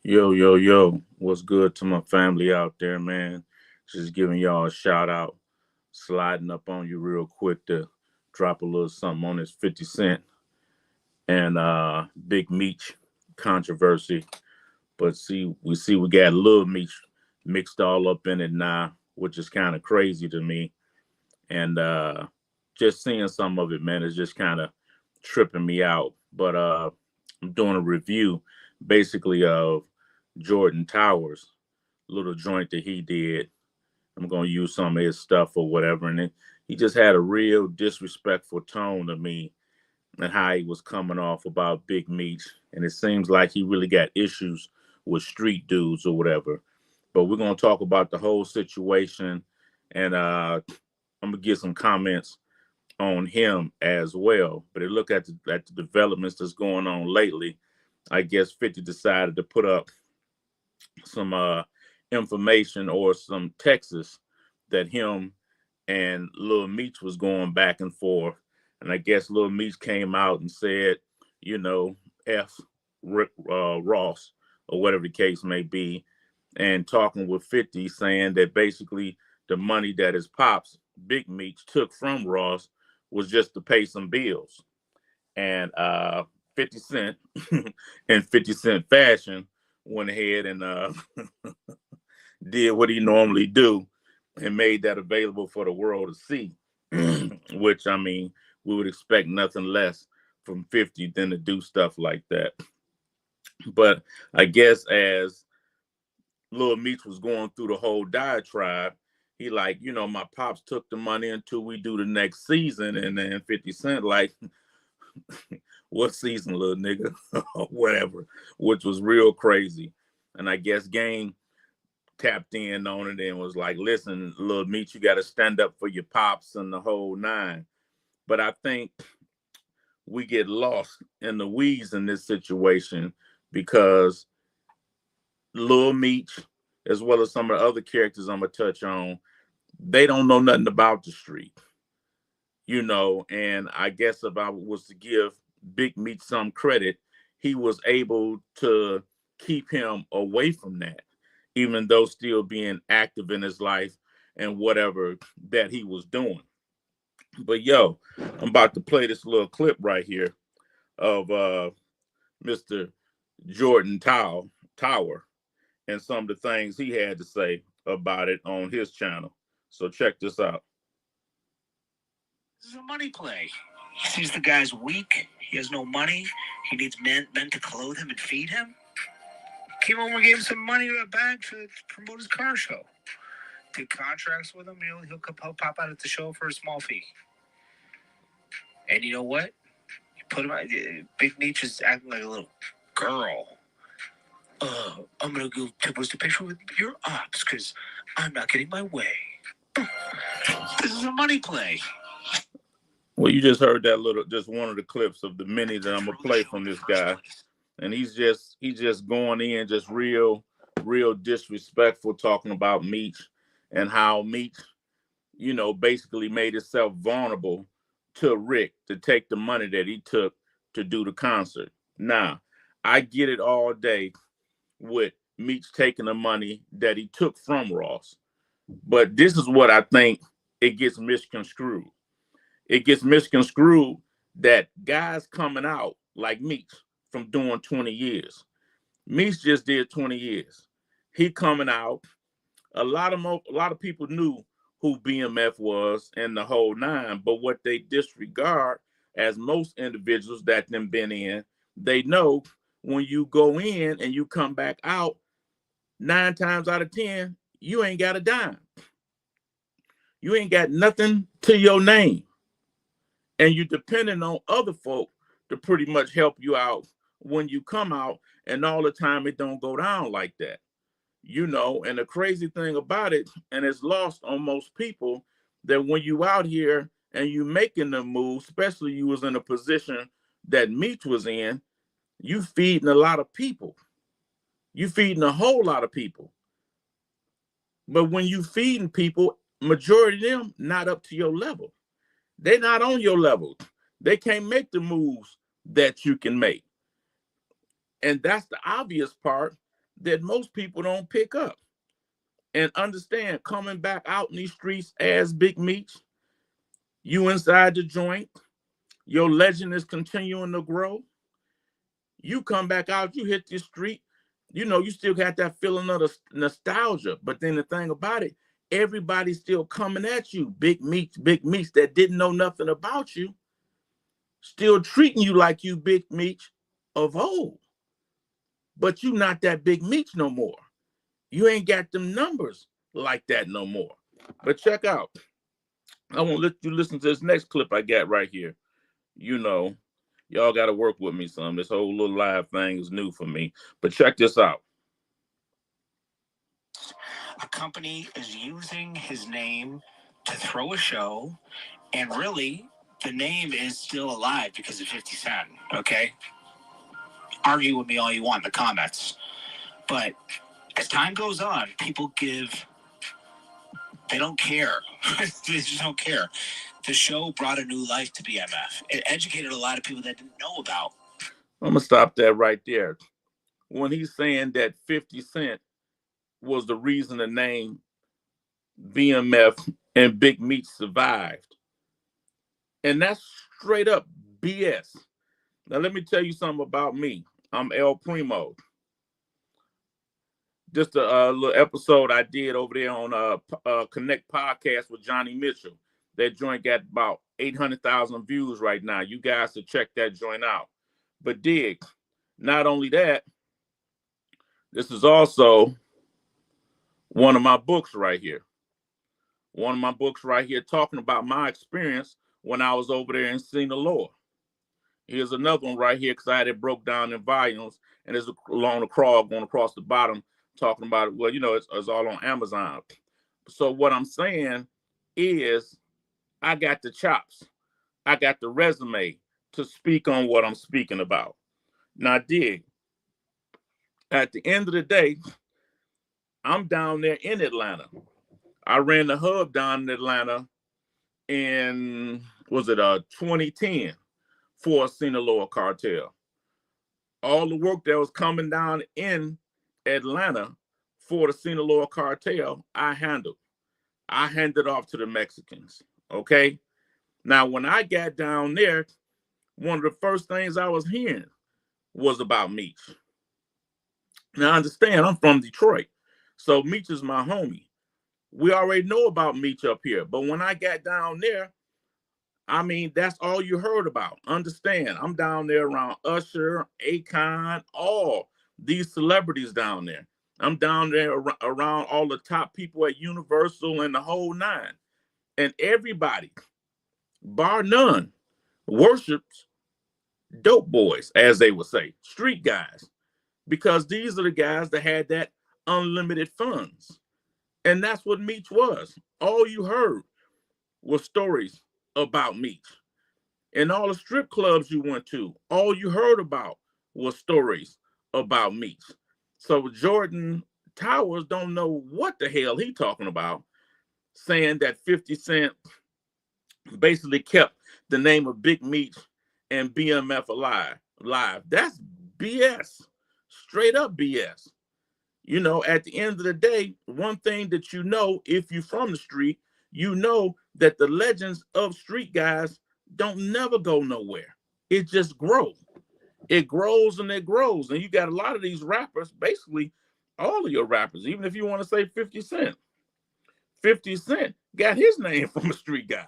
Yo, yo, yo, what's good to my family out there, man? Just giving y'all a shout out, sliding up on you real quick to drop a little something on this 50 Cent and Big Meech controversy. But we got Lil Meech mixed all up in it now, which is kind of crazy to me. And just seeing some of it, man, is just kind of tripping me out. But I'm doing a review basically of Jordan Towers little joint that he did. I'm gonna use some of his stuff or whatever, and he just had a real disrespectful tone to me and how he was coming off about Big Meech, and it seems like he really got issues with street dudes or whatever. But we're gonna talk about the whole situation, and I'm gonna get some comments on him as well. But it look at the developments that's going on lately. I guess 50 decided to put up some information or some texts that him and Lil Meech was going back and forth. And I guess Lil Meech came out and said, you know, F Rick Ross or whatever the case may be, and talking with 50 saying that basically the money that his pops, Big Meech, took from Ross was just to pay some bills. And 50 Cent in 50 Cent fashion went ahead and did what he normally do and made that available for the world to see. Which I mean, we would expect nothing less from 50 than to do stuff like that. But I guess as Lil Meech was going through the whole diatribe, he like, my pops took the money until we do the next season, and then 50 Cent like, what season, little nigga, or whatever, which was real crazy. And I guess Game tapped in on it and was like, listen, Lil Meech, you got to stand up for your pops and the whole nine. But I think we get lost in the weeds in this situation because Lil Meech, as well as some of the other characters I'm going to touch on, they don't know nothing about the street, and I guess if I was to give Big Meech some credit, he was able to keep him away from that, even though still being active in his life and whatever that he was doing. But yo, I'm about to play this little clip right here of Mr. Tower and some of the things he had to say about it on his channel. So check this out. This is a money play. He sees the guy's weak. He has no money. He needs men to clothe him and feed him. Came over and gave him some money back to promote his car show. Did contracts with him. He'll pop out at the show for a small fee. And you know what? You put him. Big Meech is acting like a little girl. I'm gonna go post a picture with your ops because I'm not getting my way. This is a money play. Well, you just heard just one of the clips of the many that I'm gonna play from this guy, and he's just going in just real disrespectful, talking about Meech and how Meech, basically made himself vulnerable to Rick to take the money that he took to do the concert. Now, I get it all day with Meech taking the money that he took from Ross, but this is what I think it gets misconstrued. It gets misconstrued that guys coming out like Meech from doing 20 years. Meech just did 20 years. He coming out. A lot of people knew who BMF was and the whole nine, but what they disregard, as most individuals that them been in, they know when you go in and you come back out, 9 times out of 10, you ain't got a dime. You ain't got nothing to your name. And you're depending on other folk to pretty much help you out when you come out, and all the time it don't go down like that. And the crazy thing about it, and it's lost on most people, that when you out here and you making the move, especially you was in a position that Meech was in, you feeding a lot of people. You feeding a whole lot of people. But when you feeding people, majority of them not up to your level. They're not on your level. They can't make the moves that you can make. And that's the obvious part, that most people don't pick up. And understand, coming back out in these streets as Big Meech, you inside the joint, your legend is continuing to grow. You come back out, you hit the street, you still got that feeling of the nostalgia. But then the thing about it, everybody's still coming at you, Big Meech that didn't know nothing about you, still treating you like you Big Meech of old. But you not that Big Meech no more. You ain't got them numbers like that no more. But check out, I want to let you listen to this next clip I got right here. You know, y'all got to work with me some. This whole little live thing is new for me. But check this out. A company is using his name to throw a show, and really, the name is still alive because of 50 Cent, okay? Argue with me all you want in the comments. But as time goes on, people they don't care. They just don't care. The show brought a new life to BMF. It educated a lot of people that didn't know about. I'm going to stop that right there. When he's saying that 50 Cent was the reason the name BMF and Big Meech survived. And that's straight up BS. Now, let me tell you something about me. I'm El Primo. Just a little episode I did over there on Connect Podcast with Johnny Mitchell. That joint got about 800,000 views right now. You guys should check that joint out. But dig, not only that, this is also one of my books right here. One of my books right here talking about my experience when I was over there in Sinaloa. Here's another one right here because I had it broke down in volumes, and there's along the crawl going across the bottom talking about it. Well, it's all on Amazon. So what I'm saying is I got the chops. I got the resume to speak on what I'm speaking about. Now, dig, at the end of the day, I'm down there in Atlanta. I ran the hub down in Atlanta in, was it 2010 for Sinaloa cartel. All the work that was coming down in Atlanta for the Sinaloa cartel, I handled. I handed off to the Mexicans. Okay. Now, when I got down there, one of the first things I was hearing was about Meech. Now, understand, I'm from Detroit. So Meech is my homie. We already know about Meech up here. But when I got down there, I mean, that's all you heard about. Understand, I'm down there around Usher, Akon, all these celebrities down there. I'm down there around all the top people at Universal and the whole nine. And everybody, bar none, worships dope boys, as they would say, street guys, because these are the guys that had that unlimited funds. And that's what Meech was. All you heard were stories about Meech. And all the strip clubs you went to, all you heard about was stories about Meech. So Jordan Towers don't know what the hell he talking about, saying that 50 Cent basically kept the name of Big Meech and BMF alive. That's BS. Straight up BS. At the end of the day, one thing that if you're from the street, that the legends of street guys don't never go nowhere. It just grows. It grows and it grows. And you got a lot of these rappers, basically all of your rappers, even if you want to say 50 Cent. 50 Cent got his name from a street guy.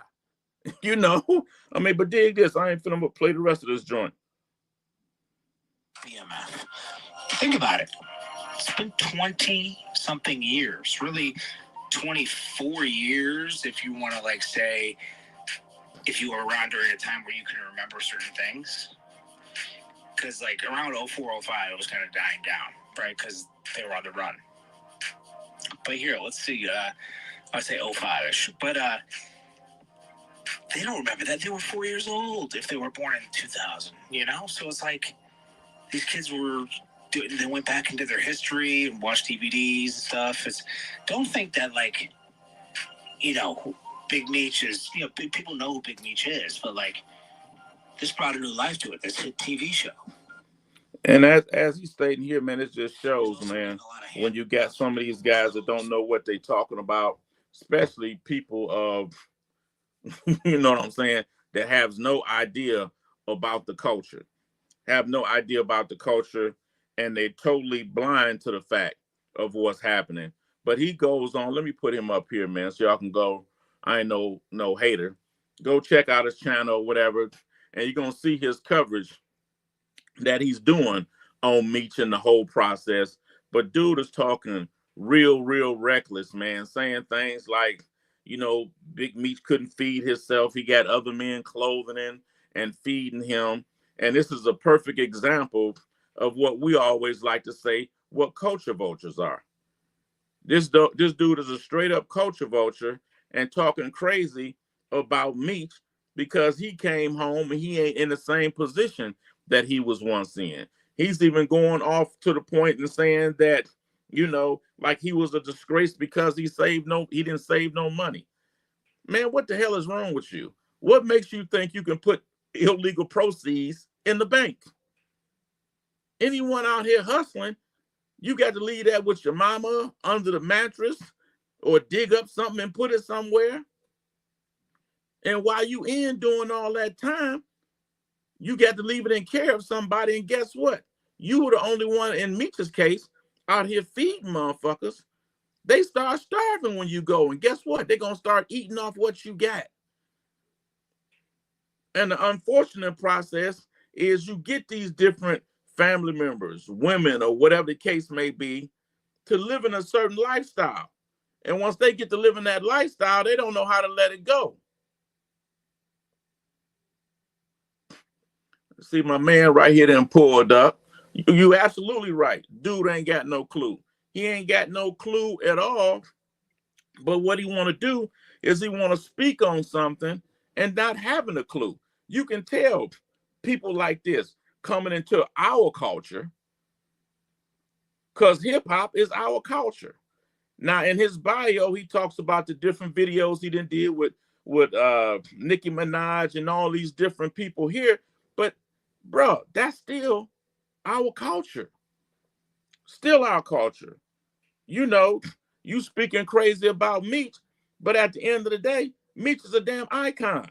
But dig this. I ain't finna play the rest of this joint. BMF. Think about it. It's been 20 something years, really 24 years if you want to say if you were around during a time where you can remember certain things. Because around 04, 05, it was kind of dying down, right? Because they were on the run. But here, let's see. I'd say 05-ish. But they don't remember that. They were 4 years old if they were born in 2000, So it's these kids they went back into their history and watched DVDs and stuff. Don't think that Big Meech is, people know who Big Meech is, but this brought a new life to it. This hit TV show. And as he's stating here, man, it just shows, man, when you got some of these guys that don't know what they talking about, especially people of, you know what I'm saying, that has no idea about the culture, have no idea about the culture, and they totally blind to the fact of what's happening. But he goes on. Let me put him up here, man, so y'all can go. I ain't no hater. Go check out his channel, whatever, and you're gonna see his coverage that he's doing on Meech and the whole process. But dude is talking real reckless, man, saying things like, Big Meech couldn't feed himself. He got other men clothing him and feeding him. And this is a perfect example of what we always like to say, what culture vultures are. This dude is a straight up culture vulture and talking crazy about Meech because he came home and he ain't in the same position that he was once in. He's even going off to the point and saying that, like he was a disgrace because he didn't save no money. Man, what the hell is wrong with you? What makes you think you can put illegal proceeds in the bank? Anyone out here hustling, you got to leave that with your mama under the mattress or dig up something and put it somewhere. And while you in doing all that time, you got to leave it in care of somebody. And guess what? You were the only one in Meech's case out here feeding motherfuckers. They start starving when you go. And guess what? They're going to start eating off what you got. And the unfortunate process is you get these different family members, women, or whatever the case may be, to live in a certain lifestyle. And once they get to live in that lifestyle, they don't know how to let it go. See, my man right here done pulled up. You absolutely right. Dude ain't got no clue. He ain't got no clue at all. But what he want to do is he want to speak on something and not having a clue. You can tell people like this coming into our culture because hip hop is our culture. Now, in his bio, he talks about the different videos he did with Nicki Minaj and all these different people here. But, bro, that's still our culture. Still our culture. You speaking crazy about Meech, but at the end of the day, Meech is a damn icon.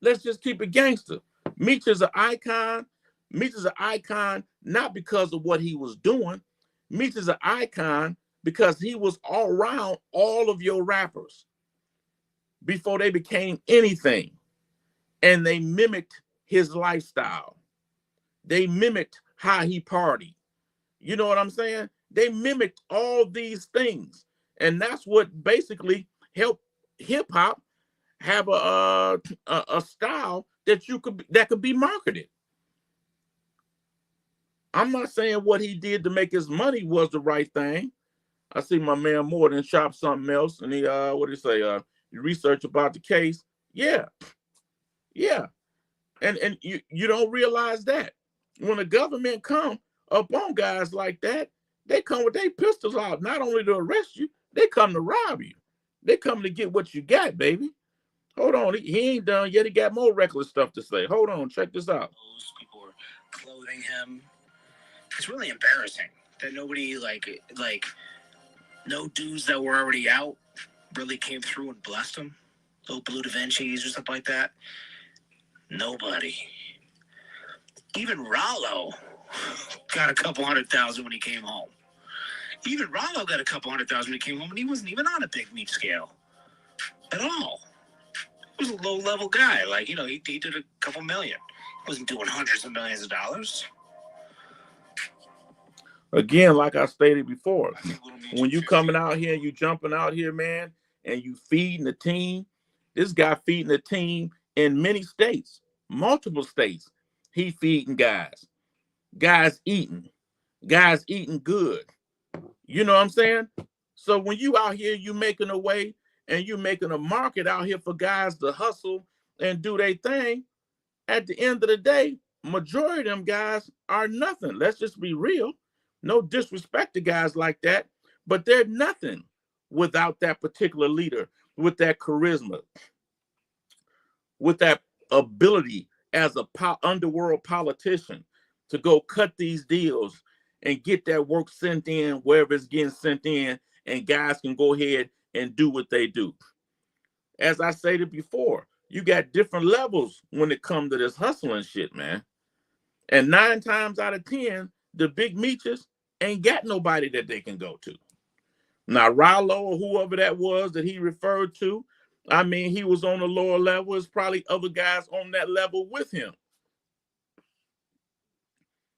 Let's just keep it gangster. Meech is an icon. Meech is an icon not because of what he was doing. Meech is an icon because he was all around all of your rappers before they became anything. And they mimicked his lifestyle. They mimicked how he partied. You know what I'm saying? They mimicked all these things. And that's what basically helped hip hop have a style that could be marketed. I'm not saying what he did to make his money was the right thing. I see my man Morton shop something else, and he what did he say? You research about the case. Yeah. And you don't realize that when the government come up on guys like that, they come with their pistols out, not only to arrest you, they come to rob you. They come to get what you got, baby. Hold on, he ain't done yet. He got more reckless stuff to say. Hold on, check this out. People were clothing him. It's really embarrassing that nobody like no dudes that were already out really came through and blessed him. Little Blue Da Vinci's or something like that. Nobody. Even Rollo got a couple 100,000 when he came home. Even Rollo got a couple 100,000 when he came home, and he wasn't even on a Big Meech scale at all. He was a low-level guy. Like, he did a couple million. He wasn't doing hundreds of millions of dollars. Again, like I stated before, when you coming out here and you jumping out here, man, and you feeding the team, this guy feeding the team in many states, multiple states. He feeding guys eating good. You know what I'm saying? So when you out here, you making a way and you making a market out here for guys to hustle and do their thing. At the end of the day, majority of them guys are nothing. Let's just be real. No disrespect to guys like that, but they're nothing without that particular leader, with that charisma, with that ability as a underworld politician. to go cut these deals and get that work sent in wherever it's getting sent in, and guys can go ahead and do what they do. As I stated before, you got different levels when it comes to this hustling shit, man. And 9 times out of 10, the Big Meeches ain't got nobody that they can go to. Now, Rallo or whoever that was that he referred to, I mean, he was on the lower level. There's probably other guys on that level with him.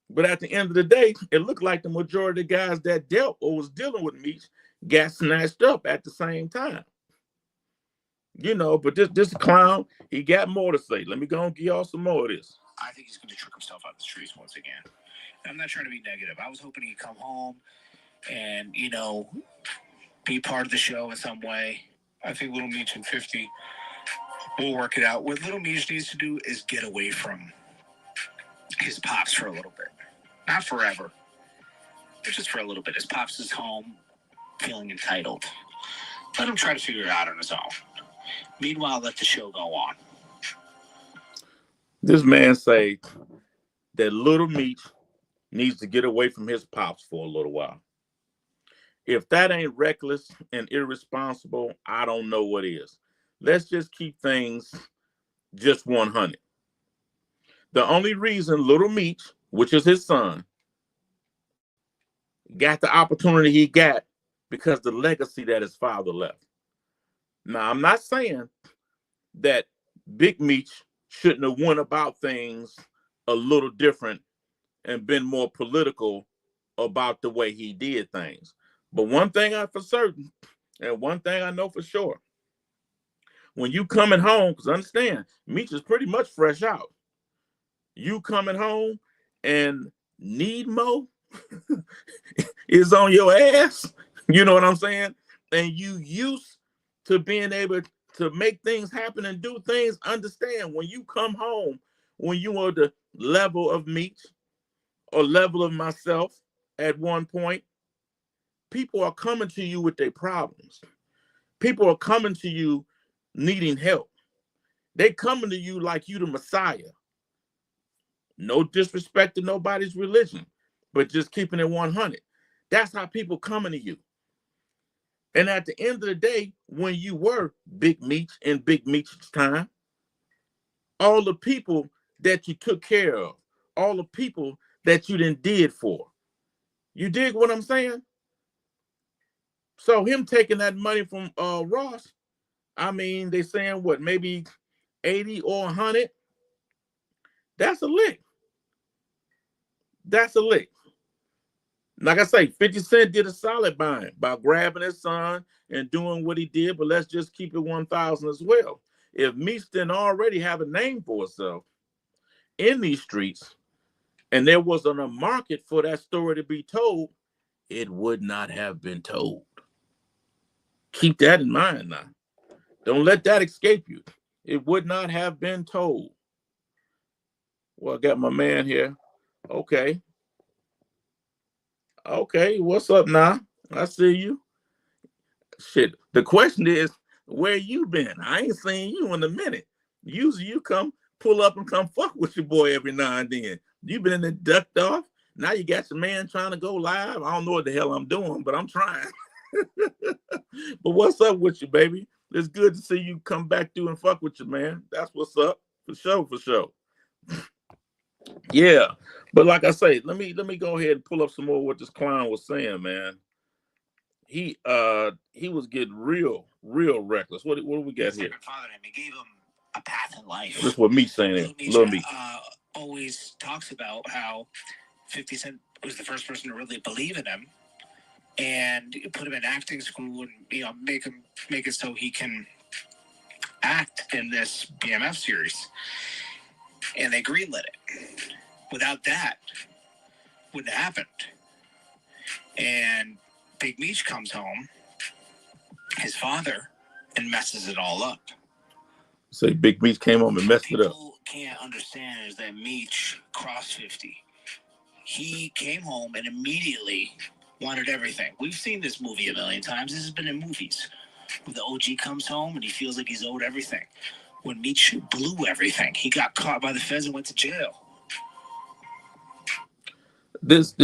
But at the end of the day, it looked like the majority of the guys that dealt or was dealing with Meech got snatched up at the same time. You know, but this clown, he got more to say. Let me go and give y'all some more of this. I think he's going to trick himself out of the streets once again. And I'm not trying to be negative. I was hoping he'd come home and, you know, be part of the show in some way. I think Lil Meech and 50 will work it out. What Lil Meech needs to do is get away from his pops for a little bit. Not forever, but just for a little bit. His pops is home, feeling entitled. Let him try to figure it out on his own. Meanwhile, let the show go on. This man say that Lil Meech needs to get away from his pops for a little while. If that ain't reckless and irresponsible, I don't know what is. Let's just keep things just 100. The only reason Lil Meech, which is his son, got the opportunity he got because the legacy that his father left. Now, I'm not saying that Big Meech shouldn't have went about things a little different and been more political about the way he did things. But one thing I for certain, and one thing I know for sure, when you coming home, because understand, Meech is pretty much fresh out. You coming home and need mo is on your ass. You know what I'm saying? And you used to being able to make things happen and do things. Understand, when you come home, when you are the level of Meech or level of myself at one point, people are coming to you with their problems. People are coming to you needing help. They coming to you like you the Messiah. No disrespect to nobody's religion, but just keeping it 100. That's how people coming to you. And at the end of the day, when you were Big Meech in Big Meech's time, all the people that you took care of, all the people that you did for, you dig what I'm saying? So him taking that money from Ross, I mean, they saying what, maybe 80 or 100? That's a lick. That's a lick. Like I say, 50 Cent did a solid buying by grabbing his son and doing what he did, but let's just keep it 1,000 as well. If Meech didn't already have a name for itself in these streets, and there wasn't a market for that story to be told, it would not have been told. Keep that in mind now. Don't let that escape you. It would not have been told. Well, I got my man here. Okay. Okay, what's up now? I see you. Shit. The question is, where you been? I ain't seen you in a minute. Usually you come pull up and come fuck with your boy every now and then. You been in the ducked off. Now you got your man trying to go live. I don't know what the hell I'm doing, but I'm trying. But what's up with you, baby? It's good to see you come back through and fuck with you, man. That's what's up. For sure, for sure. Yeah. But like I say, let me go ahead and pull up some more of what this clown was saying, man. He was getting real reckless. What do we got here? Father him. He gave him a path in life. This is what Meech saying it. Lil Meech always talks about how 50 Cent was the first person to really believe in him and put him in acting school and, you know, make it so he can act in this BMF series. And they greenlit it. Without that, wouldn't have happened. And Big Meech comes home, his father, and messes it all up. Say Big Meech came home and messed it up. People can't understand is that Meech crossed 50. He came home and immediately wanted everything. We've seen this movie a million times. This has been in movies. When the OG comes home and he feels like he's owed everything. When Meech blew everything, he got caught by the feds and went to jail. This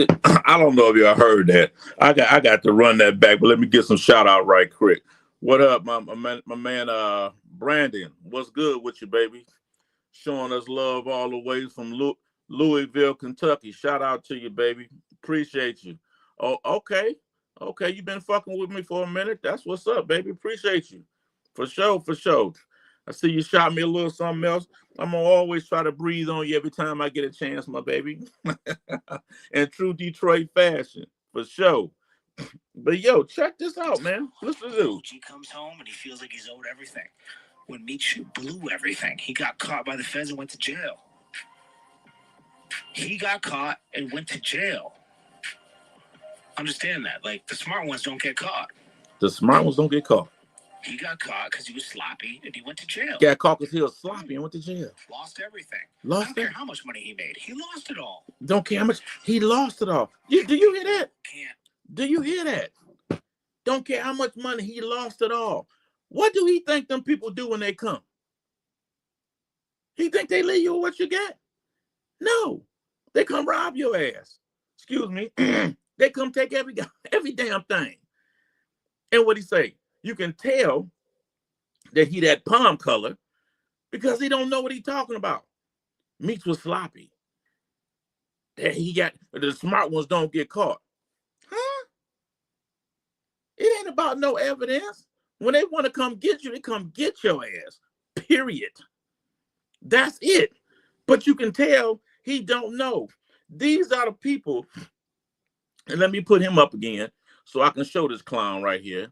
I don't know if y'all heard that. I got to run that back, but let me get some shout out right quick. What up, my man Brandon? What's good with you, baby? Showing us love all the way from Louisville, Kentucky. Shout out to you, baby. Appreciate you. Oh, okay. Okay, you been fucking with me for a minute. That's what's up, baby. Appreciate you. For sure, for sure. I see you shot me a little something else. I'm gonna always try to breathe on you every time I get a chance, my baby. In true Detroit fashion, for sure. But yo, check this out, man. Listen to this. He comes home and he feels like he's owed everything. When Meech blew everything, he got caught by the feds and went to jail. He got caught and went to jail. Understand that. Like, the smart ones don't get caught. The smart ones don't get caught. He got caught because he was sloppy and he went to jail. Got caught because he was sloppy and went to jail. Lost everything. Lost I don't care how much money he made. He lost it all. Don't care how much. He lost it all. Do you hear that? Can't. Do you hear that? Don't care how much money, he lost it all. What do he think them people do when they come? He think they leave you with what you got? No. They come rob your ass. Excuse me. They come take every damn thing. And what he say? You can tell that he that palm color because he don't know what he talking about. Meech was sloppy. That he got the smart ones don't get caught. Huh? It ain't about no evidence. When they want to come get you, they come get your ass. Period. That's it. But you can tell he don't know. These are the people, and let me put him up again so I can show this clown right here.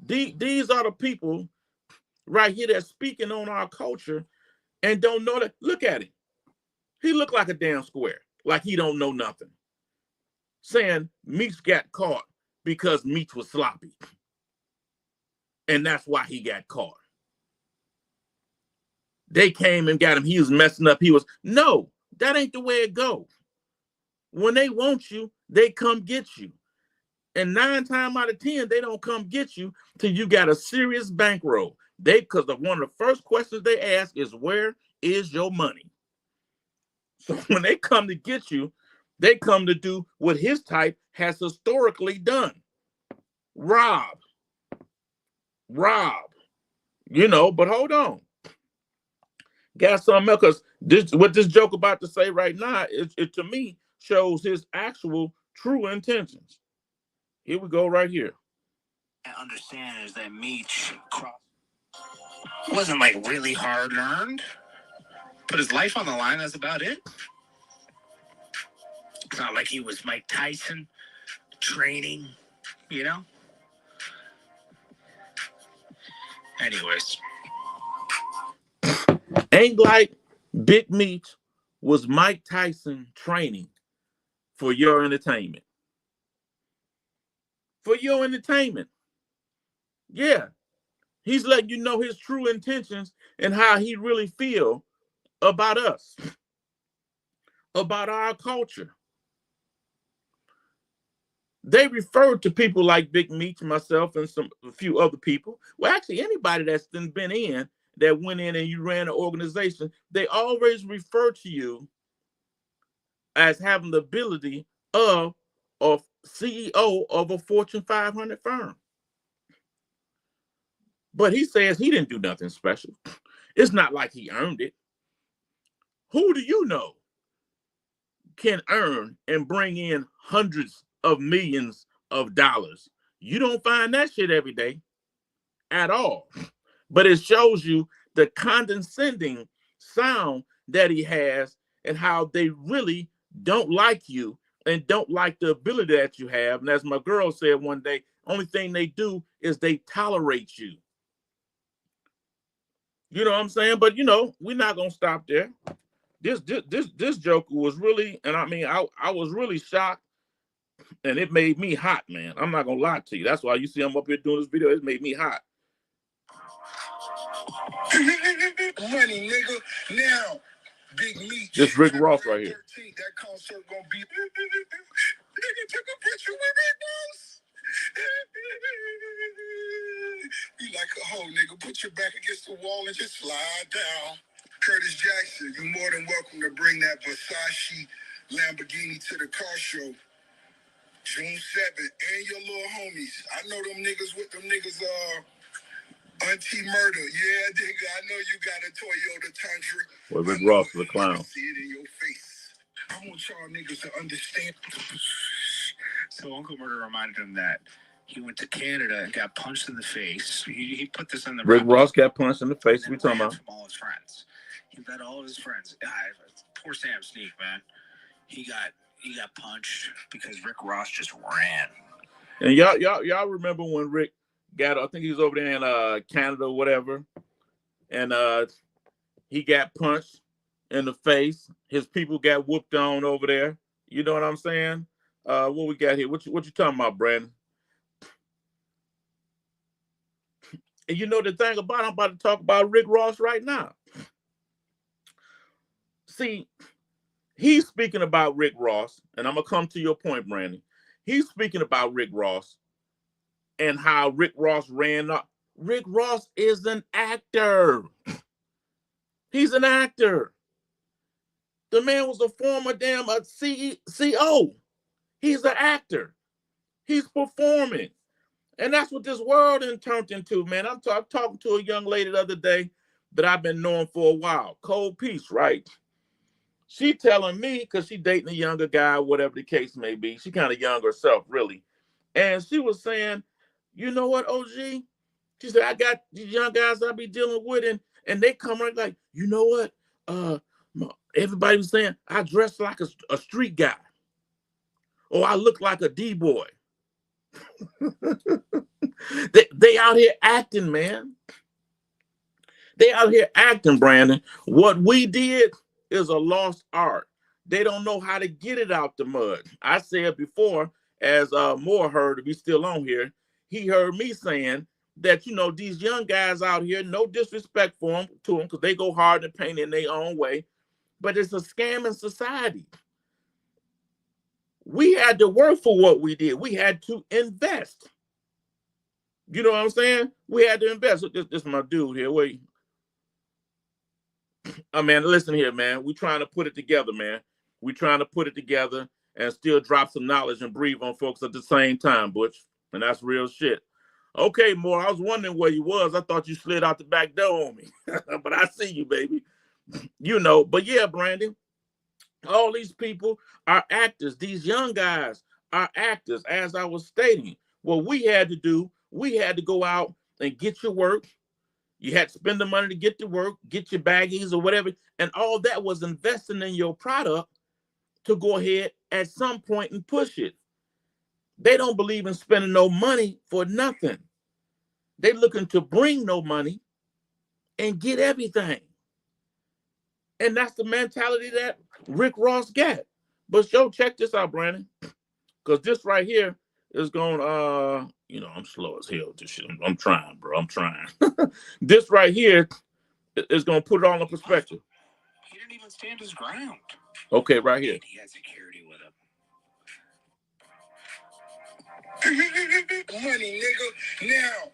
These are the people right here that's speaking on our culture and don't know that. Look at him. He look like a damn square, like he don't know nothing. Saying Meech got caught because Meech was sloppy. And that's why he got caught. They came and got him. He was messing up. No, that ain't the way it go. When they want you, they come get you. And 9 times out of 10, they don't come get you till you got a serious bankroll. Because one of the first questions they ask is, where is your money? So when they come to get you, they come to do what his type has historically done. Rob. But hold on. Got something else, because what this joke about to say right now, it to me shows his actual true intentions. Here we go right here. I understand is that Meech wasn't like really hard earned. Put his life on the line, that's about it. It's not like he was Mike Tyson training, you know? Anyways. Ain't like Big Meech was Mike Tyson training for your entertainment. For your entertainment. Yeah. He's letting you know his true intentions and how he really feel about us. About our culture. They referred to people like Big Meech, myself, and a few other people. Well, actually, anybody that's been in, that went in and you ran an organization, they always refer to you as having the ability of CEO of a Fortune 500 firm. But he says he didn't do nothing special. It's not like he earned it. Who do you know can earn and bring in hundreds of millions of dollars? You don't find that shit every day at all. But it shows you the condescending sound that he has and how they really don't like you and don't like the ability that you have. And as my girl said one day, only thing they do is they tolerate you. You know what I'm saying? But we're not gonna stop there. This joker was really, and I mean, I was really shocked, and it made me hot, man. I'm not gonna lie to you. That's why you see I'm up here doing this video. It made me hot. Money, nigga. Now, Big Meech. This Rick Ross right here. That concert gonna be. Nigga took a picture with Rick Ross. You like a hoe, nigga. Put your back against the wall and just slide down. Curtis Jackson, you're more than welcome to bring that Versace Lamborghini to the car show, June 7th, and your little homies. I know them niggas with them niggas, Auntie Murder. Yeah, nigga, I know you got a Toyota Tundra. Well, Rick Ross is a clown. I see it in your face. I want y'all niggas to understand. So Uncle Murder reminded him that he went to Canada and got punched in the face. He put this on the Rick Ross got punched in the face. We talking about from all his friends. He met all of his friends. Poor Sam Sneak, man. He got punched because Rick Ross just ran. And y'all remember when Rick got? I think he was over there in Canada or whatever, and he got punched in the face. His people got whooped on over there. You know what I'm saying? What we got here? What you talking about, Brandon? And you know the thing about, I'm about to talk about Rick Ross right now. See, he's speaking about Rick Ross, and I'm gonna come to your point, Brandon. He's speaking about Rick Ross and how Rick Ross ran up. Rick Ross is an actor. He's an actor. The man was a former damn CEO. He's an actor. He's performing. And that's what this world has turned into, man. I'm talking to a young lady the other day that I've been knowing for a while. Cold Peace, right? She telling me, because she dating a younger guy, whatever the case may be. She kind of young herself, really. And she was saying, you know what, OG? She said, I got these young guys I be dealing with, and they come right like, you know what? Everybody was saying, I dress like a street guy. Or I look like a D-boy. they out here acting, man. They out here acting, Brandon. What we did is a lost art. They don't know how to get it out the mud. I said before, as Moore heard, if he's still on here, he heard me saying that, you know, these young guys out here, no disrespect to them, because they go hard and paint in their own way, but it's a scamming society. We had to work for what we did. We had to invest. You know what I'm saying? We had to invest. This is my dude here. Wait. Man, listen here, man. We trying to put it together, man. We trying to put it together and still drop some knowledge and breathe on folks at the same time, Butch. And that's real shit. Okay, Moore, I was wondering where you was. I thought you slid out the back door on me. But I see you, baby. You know, but yeah, Brandon, all these people are actors. These young guys are actors, as I was stating. What we had to do, we had to go out and get your work. You had to spend the money to get to work, get your baggies or whatever. And all that was investing in your product to go ahead at some point and push it. They don't believe in spending no money for nothing. They looking to bring no money and get everything. And that's the mentality that Rick Ross got. But yo, check this out, Brandon. Because this right here is going, you know, I'm slow as hell. This shit. I'm trying, bro. I'm trying. This right here is going to put it all in perspective. He didn't even stand his ground. Okay, right here. He had security with him. Money, nigga. Now,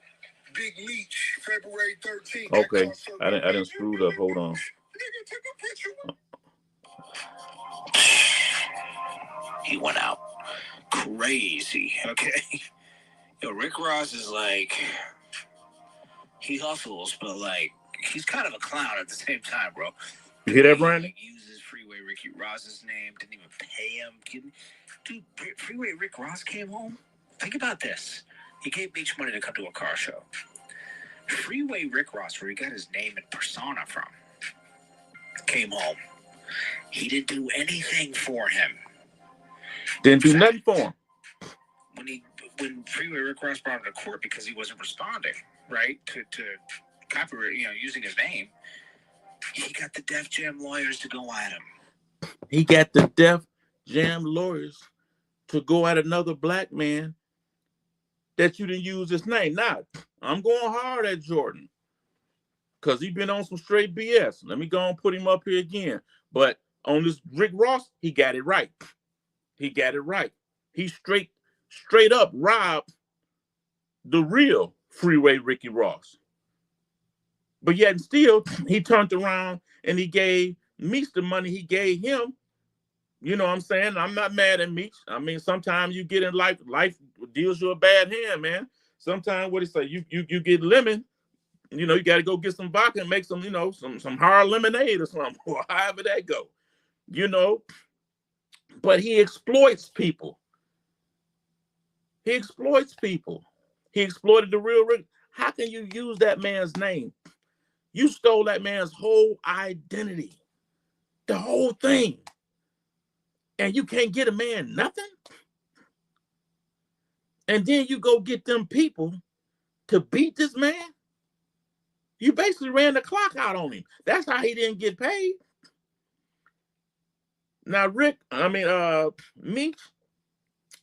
Big Meech, February 13th. Okay, I didn't screw it up. Hold on. He went out crazy. Okay. Yo, Rick Ross is like, he hustles, but like, he's kind of a clown at the same time, bro. You hear that, Brandon? He uses Freeway Ricky Ross's name, didn't even pay him. Dude, Freeway Rick Ross came home. Think about this. He gave Meech money to come to a car show. Freeway Rick Ross, where he got his name and persona from, came home. He didn't do anything for him. Didn't do nothing for him. When Freeway Rick Ross brought him to court because he wasn't responding, right, to copyright, you know, using his name, he got the Def Jam lawyers to go at him. He got the Def Jam lawyers to go at another black man that you didn't use his name. Now, I'm going hard at Jordan because he been on some straight BS. Let me go and put him up here again. But on this Rick Ross, he got it right. He got it right. He straight up robbed the real Freeway Ricky Ross. But yet and still, he turned around and he gave Meech the money he gave him You know what I'm saying? I'm not mad at Meech. I mean, sometimes you get in life deals you a bad hand, man. Sometimes what he say, you get lemon, you know, you got to go get some vodka and make some, you know, some hard lemonade or something, or however that go, you know. But he exploits people. He exploits people. He exploited the real rich. How can you use that man's name? You stole that man's whole identity, the whole thing, and you can't get a man nothing. And then you go get them people to beat this man. You basically ran the clock out on him. That's how he didn't get paid. Now, Meech,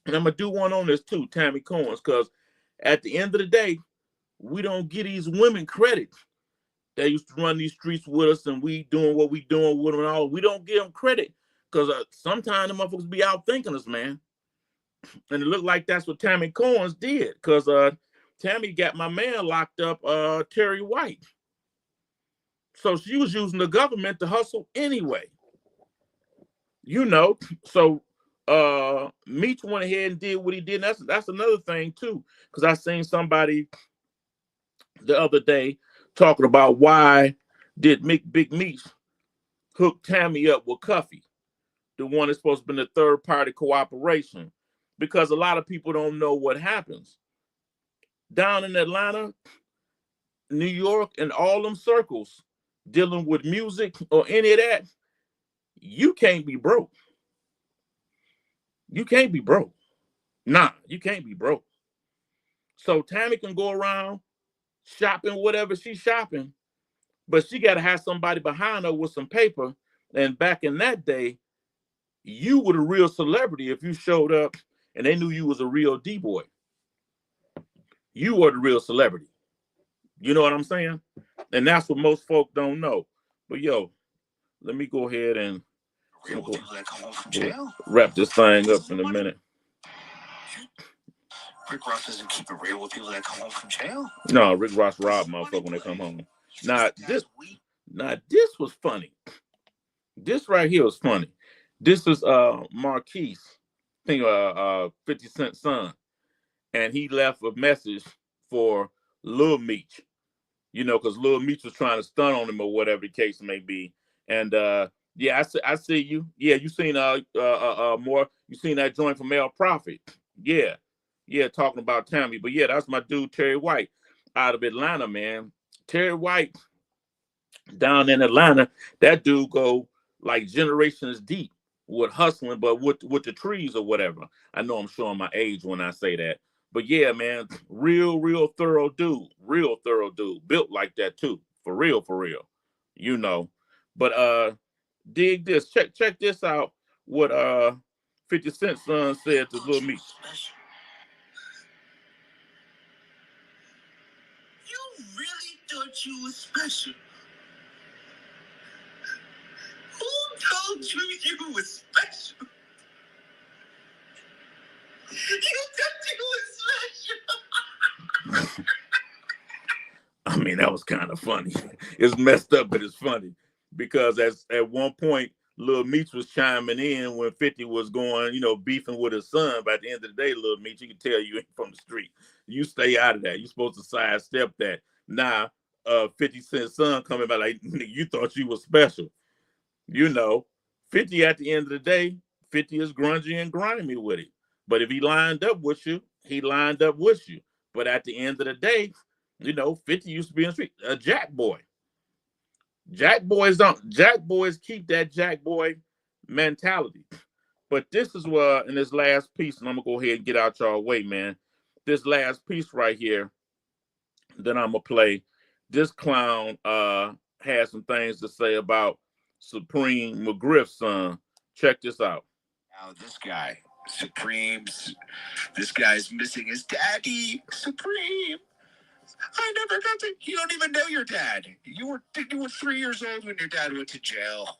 and I'm gonna do one on this too, Tammy Combs, because at the end of the day, we don't give these women credit. They used to run these streets with us, and we doing what we doing with them and all. We don't give them credit because sometimes the motherfuckers be out thinking us, man. And it looked like that's what Tammy Combs did, because Tammy got my man locked up, Terry White. So she was using the government to hustle anyway. You know, so Meech went ahead and did what he did. And that's another thing too, because I seen somebody the other day talking about why did Big Meech hook Tammy up with Cuffy, the one that's supposed to be the third party cooperation, because a lot of people don't know what happens down in Atlanta, New York, and all them circles dealing with music or any of that. You can't be broke. You can't be broke. Nah, you can't be broke. So Tammy can go around shopping whatever she's shopping, but she got to have somebody behind her with some paper. And back in that day, you were the real celebrity if you showed up and they knew you was a real D-boy. You were the real celebrity. You know what I'm saying? And that's what most folk don't know. But yo, let me go ahead and wrap this thing up in a minute. Rick Ross doesn't keep it real with people that come home from jail. No, Rick Ross robbed motherfucker when they come home. Now this was funny. This right here was funny. This is Marquise, I think 50 Cent's son. And he left a message for Lil Meech. You know, because Lil Meech was trying to stun on him or whatever the case may be. And yeah, I see you. Yeah, you seen more. You seen that joint from Male Prophet. Yeah, talking about Tammy. But yeah, that's my dude Terry White out of Atlanta, man. Terry White down in Atlanta, that dude go like generations deep with hustling, but with the trees or whatever. I know I'm showing my age when I say that. But yeah, man, real thorough dude. Real thorough dude. Built like that too. For real. You know. But dig this. Check this out. What 50 Cent's son said to Lil Meech. You really thought you was special? Who told you you was special? You thought you was special. I mean, that was kind of funny. It's messed up, but it's funny. Because at one point, Lil Meech was chiming in when 50 was going, you know, beefing with his son. But at the end of the day, Lil Meech, you can tell you ain't from the street. You stay out of that. You're supposed to sidestep that. Now, 50 Cent's son coming back like, you thought you was special. You know, 50 at the end of the day, 50 is grungy and grimy with it. But if he lined up with you, he lined up with you. But at the end of the day, you know, 50 used to be in the street, a jack boy. Jack boys keep that jack boy mentality. But this is what in this last piece, and I'm gonna go ahead and get out y'all way, man. This last piece right here that I'm gonna play. This clown has some things to say about Supreme McGriff's son. Check this out. Now this guy, Supreme's, this guy's missing his daddy, Supreme. I never got to. You don't even know your dad. You were 3 years old when your dad went to jail.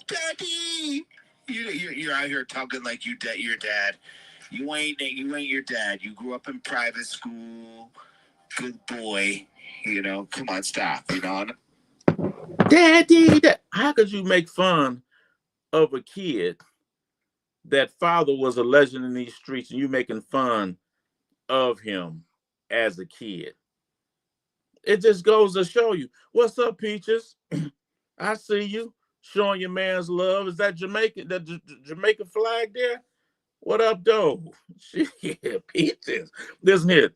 Daddy, you're out here talking like your dad. You ain't your dad. You grew up in private school. Good boy. You know, come on, stop. You know. Daddy, how could you make fun of a kid that father was a legend in these streets and you making fun of him as a kid. It just goes to show you. What's up, Peaches? I see you showing your man's love. Is that Jamaican, the Jamaican flag there? What up, though? Shit, Peaches. Listen here.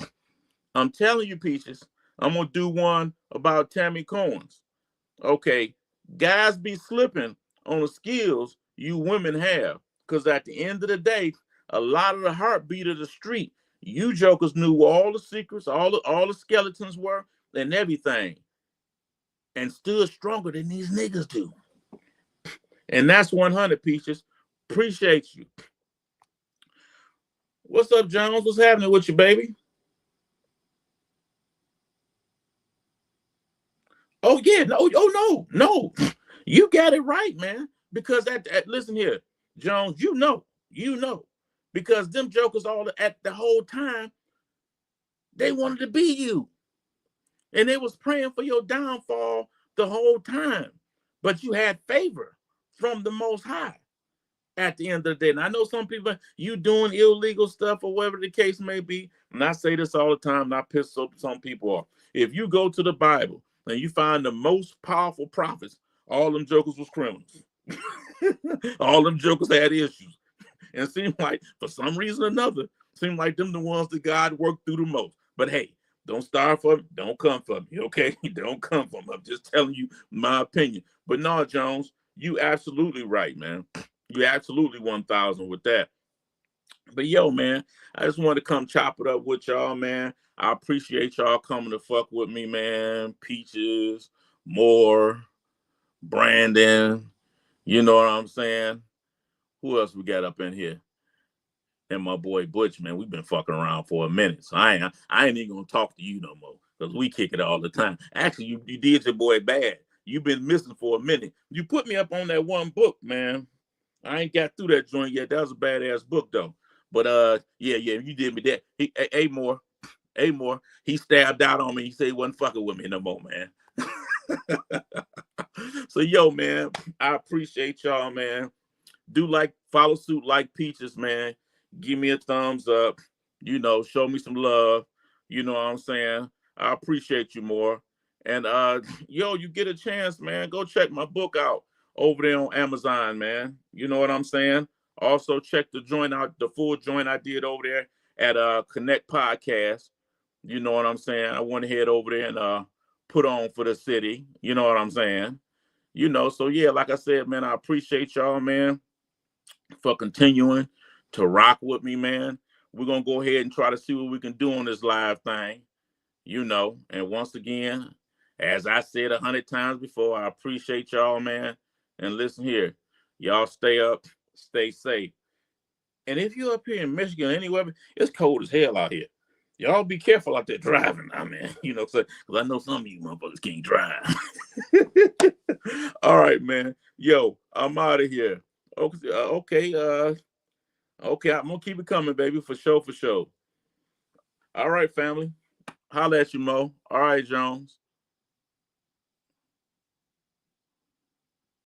I'm telling you, Peaches, I'm going to do one about Tammy Cohen's. Okay, guys be slipping on the skills you women have. Because at the end of the day, a lot of the heartbeat of the street, you jokers knew all the secrets, all the skeletons were, and everything, and stood stronger than these niggas do. And that's 100, Peaches. Appreciate you. What's up, Jones? What's happening with you, baby? Oh yeah, no, oh no. You got it right, man. Because listen here, Jones, you know, because them jokers all at the whole time they wanted to be you, and they was praying for your downfall the whole time. But you had favor from the Most High at the end of the day. And I know some people, you doing illegal stuff or whatever the case may be. And I say this all the time, and I piss some people off. If you go to the Bible and you find the most powerful prophets, all them jokers was criminals. All them jokers had issues. And it seemed like, for some reason or another, seemed like them the ones that God worked through the most. But hey, don't starve for me. Don't come for me, okay? Don't come for me. I'm just telling you my opinion. But no, Jones, you absolutely right, man. You absolutely 1,000 with that. But yo, man, I just want to come chop it up with y'all, man. I appreciate y'all coming to fuck with me, man. Peaches, Moore, Brandon, you know what I'm saying? Who else we got up in here? And my boy Butch, man, we've been fucking around for a minute. So I ain't even gonna talk to you no more. Because we kick it all the time. Actually, you did your boy bad. You've been missing for a minute. You put me up on that one book, man. I ain't got through that joint yet. That was a badass book though. But yeah, you did me that. Amore, he stabbed out on me. He said he wasn't fucking with me no more, man. So yo, man, I appreciate y'all, man. Do follow suit like Peaches, man. Give me a thumbs up. You know, show me some love. You know what I'm saying? I appreciate you more. And yo, you get a chance, man. Go check my book out over there on Amazon, man. You know what I'm saying? Also check the joint out, the full joint I did over there at Connect Podcast. You know what I'm saying? I went ahead over there and put on for the city. You know what I'm saying? You know, so yeah, like I said, man, I appreciate y'all, man, for continuing to rock with me, man. We're gonna go ahead and try to see what we can do on this live thing, you know. And once again, as I said 100 times before, I appreciate y'all, man. And listen here, y'all stay up, stay safe. And if you're up here in Michigan, anywhere, it's cold as hell out here. Y'all be careful out there driving, I mean, you know, because I know some of you motherfuckers can't drive. All right, man. Yo, I'm out of here. Okay, I'm gonna keep it coming, baby, for sure, for sure. All right, family. Holla at you, Mo. All right, Jones.